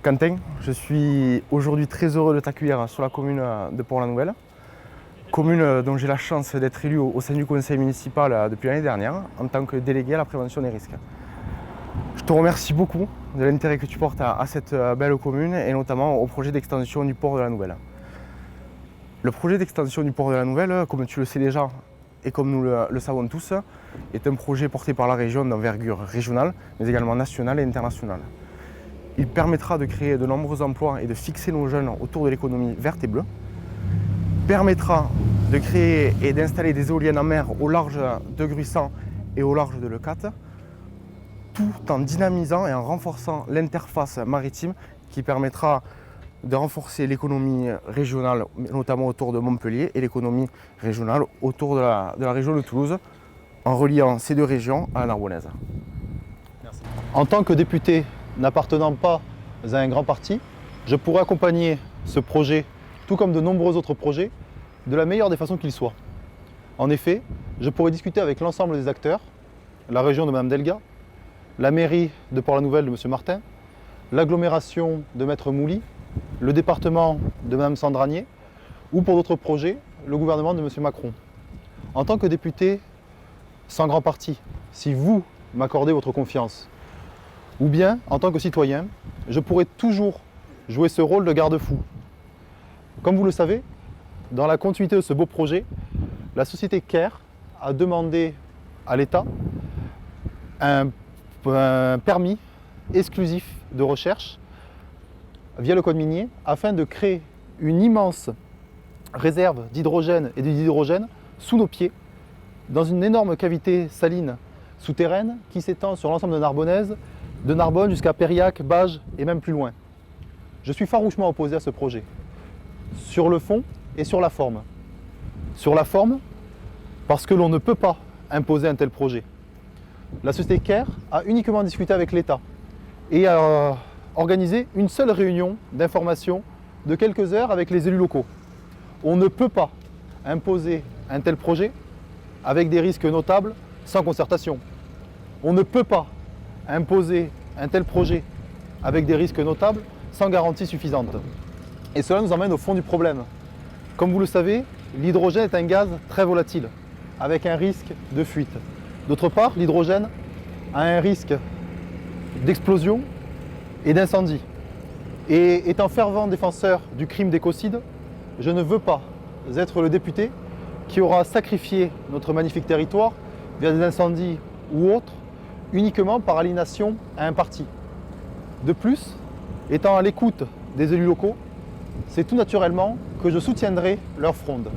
Quentin, je suis aujourd'hui très heureux de t'accueillir sur la commune de Port-la-Nouvelle, commune dont j'ai la chance d'être élu au sein du conseil municipal depuis l'année dernière en tant que délégué à la prévention des risques. Je te remercie beaucoup de l'intérêt que tu portes à cette belle commune et notamment au projet d'extension du port de la Nouvelle. Le projet d'extension du port de la Nouvelle, comme tu le sais déjà et comme nous le savons tous, est un projet porté par la région d'envergure régionale mais également nationale et internationale. Il permettra de créer de nombreux emplois et de fixer nos jeunes autour de l'économie verte et bleue. Il permettra de créer et d'installer des éoliennes en mer au large de Gruissant et au large de Leucate, tout en dynamisant et en renforçant l'interface maritime qui permettra de renforcer l'économie régionale, notamment autour de Montpellier, et l'économie régionale autour de la région de Toulouse, en reliant ces deux régions à la Narbonnaise. Merci. En tant que député n'appartenant pas à un grand parti, je pourrais accompagner ce projet, tout comme de nombreux autres projets, de la meilleure des façons qu'il soit. En effet, je pourrais discuter avec l'ensemble des acteurs, la région de Mme Delga, la mairie de Port-la-Nouvelle de M. Martin, l'agglomération de Maître Mouly, le département de Mme Sandranier, ou pour d'autres projets, le gouvernement de M. Macron. En tant que député sans grand parti, si vous m'accordez votre confiance, ou bien, en tant que citoyen, je pourrais toujours jouer ce rôle de garde-fou. Comme vous le savez, dans la continuité de ce beau projet, la société CARE a demandé à l'État un permis exclusif de recherche via le code minier afin de créer une immense réserve d'hydrogène et d'hydrogène sous nos pieds, dans une énorme cavité saline souterraine qui s'étend sur l'ensemble de Narbonnaise, de Narbonne jusqu'à Périac, Bages et même plus loin. Je suis farouchement opposé à ce projet, sur le fond et sur la forme. Sur la forme, parce que l'on ne peut pas imposer un tel projet. La société CARE a uniquement discuté avec l'État et a organisé une seule réunion d'information de quelques heures avec les élus locaux. On ne peut pas imposer un tel projet avec des risques notables sans concertation. On ne peut pas imposer un tel projet avec des risques notables sans garantie suffisante. Et cela nous emmène au fond du problème. Comme vous le savez, l'hydrogène est un gaz très volatile, avec un risque de fuite. D'autre part, l'hydrogène a un risque d'explosion et d'incendie. Et étant fervent défenseur du crime d'écocide, je ne veux pas être le député qui aura sacrifié notre magnifique territoire via des incendies ou autres, uniquement par aliénation à un parti. De plus, étant à l'écoute des élus locaux, c'est tout naturellement que je soutiendrai leur fronde.